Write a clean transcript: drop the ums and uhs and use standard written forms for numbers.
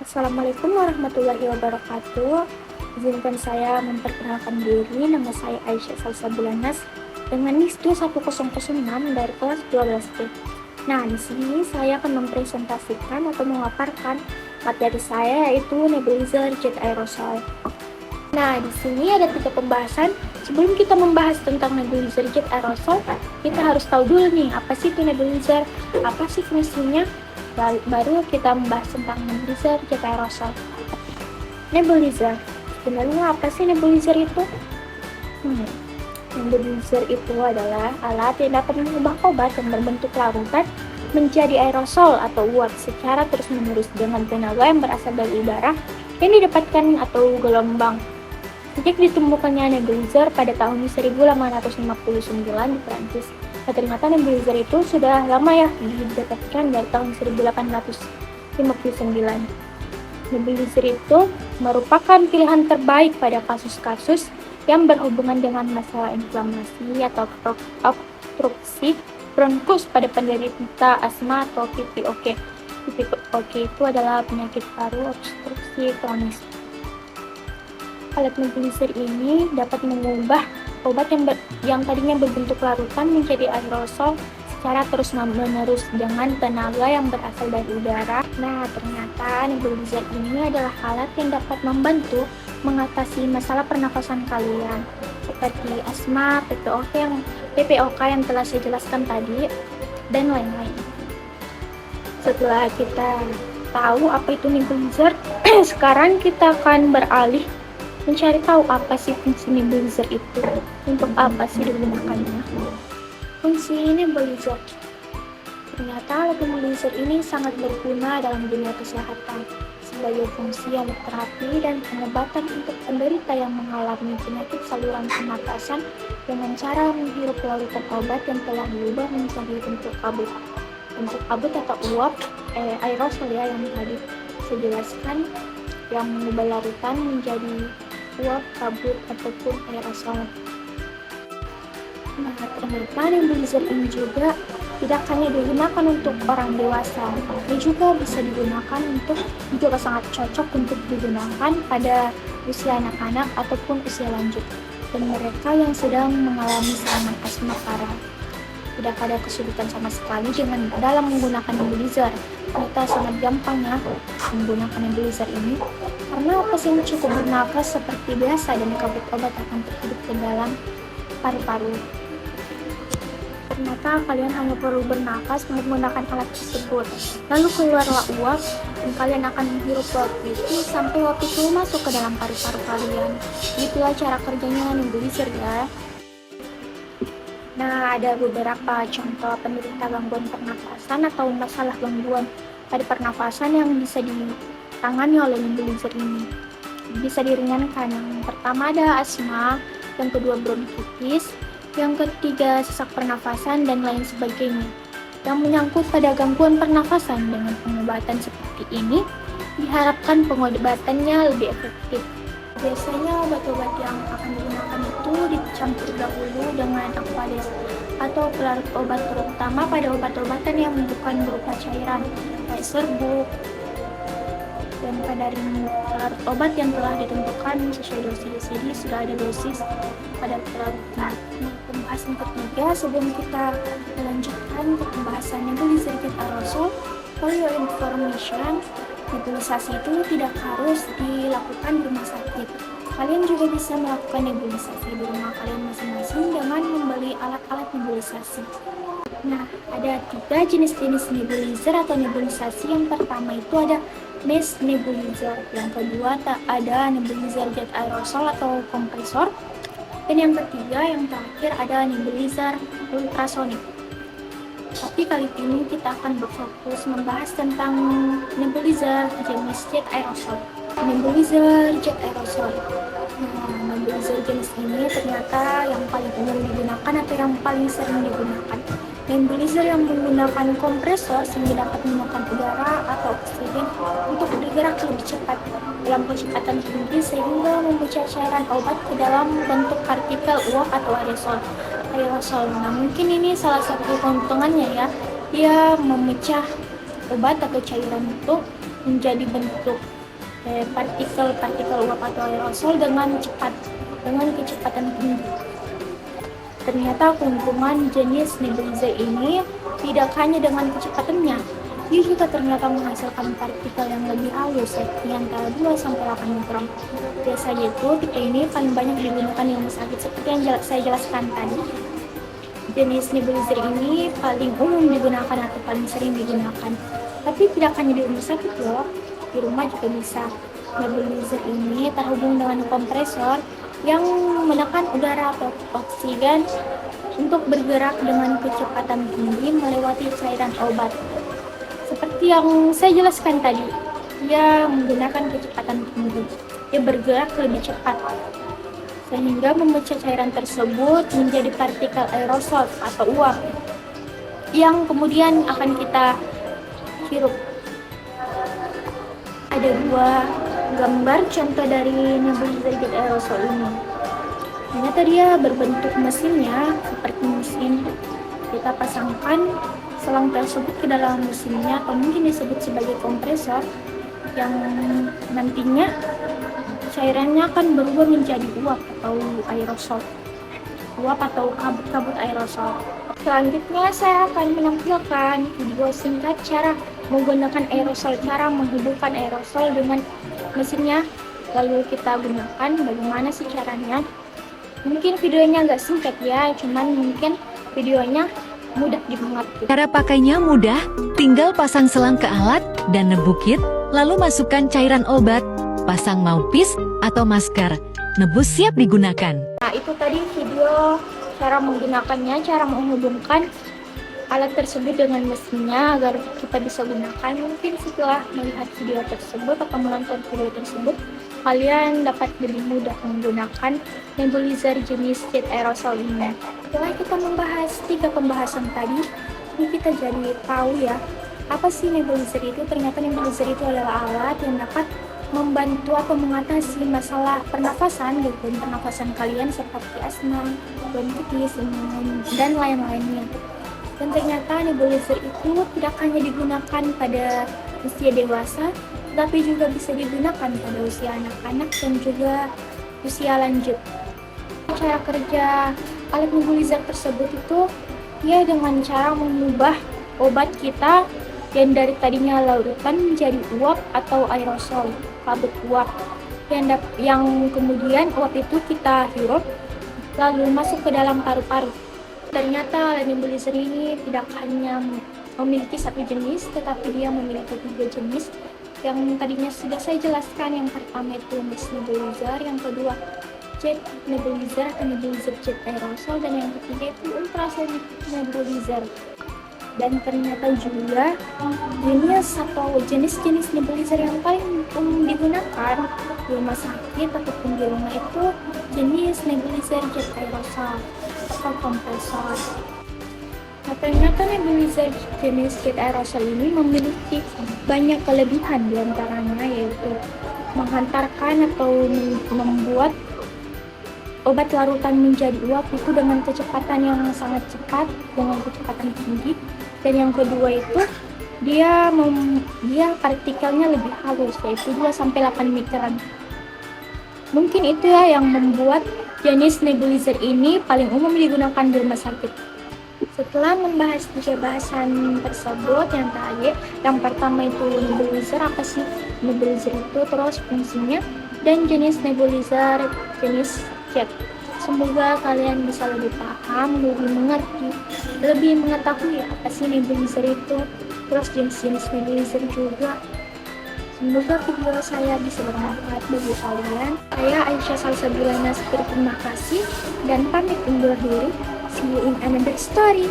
Assalamualaikum warahmatullahi wabarakatuh. Izinkan saya memperkenalkan diri. Nama saya Aisyah Salsabulanas dengan NIS 1006 dari kelas 12B. Nah, di sini saya akan mempresentasikan atau memaparkan materi saya, yaitu nebulizer jet aerosol. Nah, di sini ada 3 pembahasan. Sebelum kita membahas tentang nebulizer jet aerosol, kita harus tahu dulu nih, apa sih itu nebulizer, apa sih fungsinya, baru kita membahas tentang nebulizer jet aerosol. Nebulizer, sebenarnya apa sih nebulizer itu? Nebulizer itu adalah alat yang dapat mengubah obat yang berbentuk larutan menjadi aerosol atau uap secara terus-menerus dengan tenaga yang berasal dari udara yang didapatkan atau gelombang. Sejak ditemukannya nebulizer pada tahun 1859 di Prancis. Nah, ternyata nebulizer itu sudah lama ya didapatkan dari tahun 1859. Nebulizer itu merupakan pilihan terbaik pada kasus-kasus yang berhubungan dengan masalah inflamasi atau obstruksi bronkus pada penderita asma atau PPOK. PPOK itu adalah penyakit paru obstruksi kronis. Alat nebulizer ini dapat mengubah obat yang tadinya berbentuk larutan menjadi aerosol secara terus-menerus dengan tenaga yang berasal dari udara. Nah, ternyata nebulizer ini adalah alat yang dapat membantu mengatasi masalah pernafasan kalian seperti asma, PPOK yang telah saya jelaskan tadi, dan lain-lain. Setelah kita tahu apa itu nebulizer, sekarang kita akan beralih mencari tahu apa sih fungsi nebulizer itu, untuk apa sih digunakannya. Fungsi nebulizer. Ternyata alat nebulizer ini sangat berguna dalam dunia kesehatan sebagai fungsi alat terapi dan pengobatan untuk penderita yang mengalami penyakit saluran pernapasan dengan cara menghirup larutan obat yang telah diubah menjadi bentuk kabut atau uap aerosol ya, yang tadi saya jelaskan, yang mengubah larutan menjadi uap, kabut, ataupun aerosol. Nah, ternyata nebulizer ini juga tidak hanya digunakan untuk orang dewasa, tapi juga bisa digunakan juga sangat cocok untuk digunakan pada usia anak-anak ataupun usia lanjut, dan mereka yang sedang mengalami serangan asma parah. Tidak ada kesulitan sama sekali dalam menggunakan nebulizer. Kita sangat gampang ya menggunakan nebulizer ini, karena pasien cukup bernafas seperti biasa dan kabut obat akan terhidup ke dalam paru-paru. Ternyata kalian hanya perlu bernafas menggunakan alat tersebut, lalu keluarlah uap, dan kalian akan menghirup uap itu sampai uap itu masuk ke dalam paru-paru kalian. Itulah cara kerjanya nebulizer ya. Nah, ada beberapa contoh penderita gangguan pernafasan atau masalah gangguan pada pernafasan yang bisa ditangani oleh nebulizer ini. Bisa diringankan. Yang pertama ada asma, yang kedua bronkitis, yang ketiga sesak pernafasan, dan lain sebagainya. Yang menyangkut pada gangguan pernafasan dengan pengobatan seperti ini, diharapkan pengobatannya lebih efektif. Biasanya obat-obat yang akan digunakan itu dicampur dahulu dengan aquades atau pelarut obat, terutama pada obat-obatan yang bukan berupa cairan kayak serbuk, dan pada pelarut obat yang telah ditentukan sesuai dosis. Jadi sudah ada dosis pada pelarutnya. Nah, pembahasan ketiga sebelum kita melanjutkan ke pembahasan nebulizer jet aerosol, for your information, nebulisasi itu tidak harus dilakukan di rumah sakit. Kalian juga bisa melakukan nebulisasi di rumah kalian masing-masing dengan membeli alat-alat nebulisasi. Nah, ada 3 jenis-jenis nebulizer atau nebulisasi. Yang pertama itu ada mesh nebulizer, yang kedua ada nebulizer jet aerosol atau kompresor, dan yang ketiga, yang terakhir, ada nebulizer ultrasonik. Tapi kali ini kita akan berfokus membahas tentang nebulizer jenis jet aerosol. Nebulizer jet aerosol. Nah, nebulizer jenis ini ternyata yang paling umum digunakan atau yang paling sering digunakan. Nebulizer yang menggunakan kompresor sehingga dapat menemukan udara atau oksigen untuk bergerak lebih cepat dalam kecepatan tinggi sehingga memecah cairan obat ke dalam bentuk partikel uap atau aerosol. Nah, mungkin ini salah satu keuntungannya ya, dia memecah obat atau cairan itu menjadi bentuk partikel-partikel uap atau aerosol dengan kecepatan tinggi. Ternyata keuntungan jenis nebulizer ini tidak hanya dengan kecepatannya, dia juga ternyata menghasilkan partikel yang lebih halus, yakni antara 2-8 mikron. Biasanya itu tipe ini paling banyak digunakan di rumah sakit seperti yang saya jelaskan tadi. Jenis nebulizer ini paling umum digunakan atau paling sering digunakan. Tapi tidak hanya di rumah sakit loh, di rumah juga bisa. Nebulizer ini terhubung dengan kompresor yang menekan udara atau oksigen untuk bergerak dengan kecepatan tinggi melewati cairan obat. Seperti yang saya jelaskan tadi, dia menggunakan kecepatan tinggi. Dia bergerak lebih cepat sehingga memecah cairan tersebut menjadi partikel aerosol atau uap yang kemudian akan kita hirup. Ada dua gambar contoh dari nebulizer jet aerosol ini. Ternyata dia berbentuk mesinnya seperti mesin. Kita pasangkan selang tersebut ke dalam mesinnya, atau mungkin disebut sebagai kompresor, yang nantinya cairannya akan berubah menjadi uap atau aerosol. Uap atau kabut-kabut aerosol. Selanjutnya saya akan menampilkan video singkat cara menggunakan aerosol, cara menghidupkan aerosol dengan mesinnya. Lalu kita gunakan bagaimana sih caranya. Mungkin videonya agak singkat ya, cuman mungkin videonya mudah dimengerti. Cara pakainya mudah, tinggal pasang selang ke alat dan nebukit, lalu masukkan cairan obat, pasang mouthpiece atau masker, nebus siap digunakan. Nah, itu tadi video cara menggunakannya, cara menghubungkan alat tersebut dengan mesinnya agar kita bisa gunakan. Mungkin setelah melihat video tersebut atau menonton video tersebut, kalian dapat lebih mudah menggunakan nebulizer jenis jet aerosol ini. Setelah kita membahas 3 pembahasan tadi, ini kita jadi tahu ya, apa sih nebulizer itu. Ternyata nebulizer itu adalah alat yang dapat membantu atau mengatasi masalah pernafasan, gangguan pernafasan kalian seperti asma, bronkitis, dan lain-lainnya. Dan ternyata nebulizer itu tidak hanya digunakan pada usia dewasa, tapi juga bisa digunakan pada usia anak-anak dan juga usia lanjut. Cara kerja alat nebulizer tersebut itu ya dengan cara mengubah obat kita yang dari tadinya larutan menjadi uap atau aerosol, kabut uap, yang kemudian uap itu kita hirup lalu masuk ke dalam paru-paru. Ternyata alat nebulizer ini tidak hanya memiliki satu jenis, tetapi dia memiliki 3 jenis. Yang tadinya sudah saya jelaskan, yang pertama itu mist nebulizer, yang kedua jet nebulizer atau nebulizer jet aerosol, dan yang ketiga itu ultrasonic nebulizer. Dan ternyata juga jenis-jenis nebulizer yang paling umum digunakan di rumah sakit ataupun di rumah itu jenis nebulizer jet aerosol atau kompresor. Nah, ternyata nebulizer jenis jet aerosol ini memiliki banyak kelebihan, diantaranya yaitu menghantarkan atau membuat obat larutan menjadi uap itu dengan kecepatan yang sangat cepat, dengan kecepatan tinggi. Dan yang kedua itu dia partikelnya lebih halus, yaitu 2-8 mikron. Mungkin itu ya yang membuat jenis nebulizer ini paling umum digunakan di rumah sakit. Setelah membahas 3 bahasan tersebut yang tadi, yang pertama itu nebulizer, apa sih nebulizer itu, terus fungsinya, dan jenis nebulizer jenis jet. Semoga kalian bisa lebih paham, lebih mengerti, lebih mengetahui apa sih nebulizer itu, terus jenis-jenis nebulizer juga. Semoga video saya bisa bermanfaat bagi kalian. Saya Aisyah Salsabila Nasir, terima kasih dan pamit undur diri. See you in another story.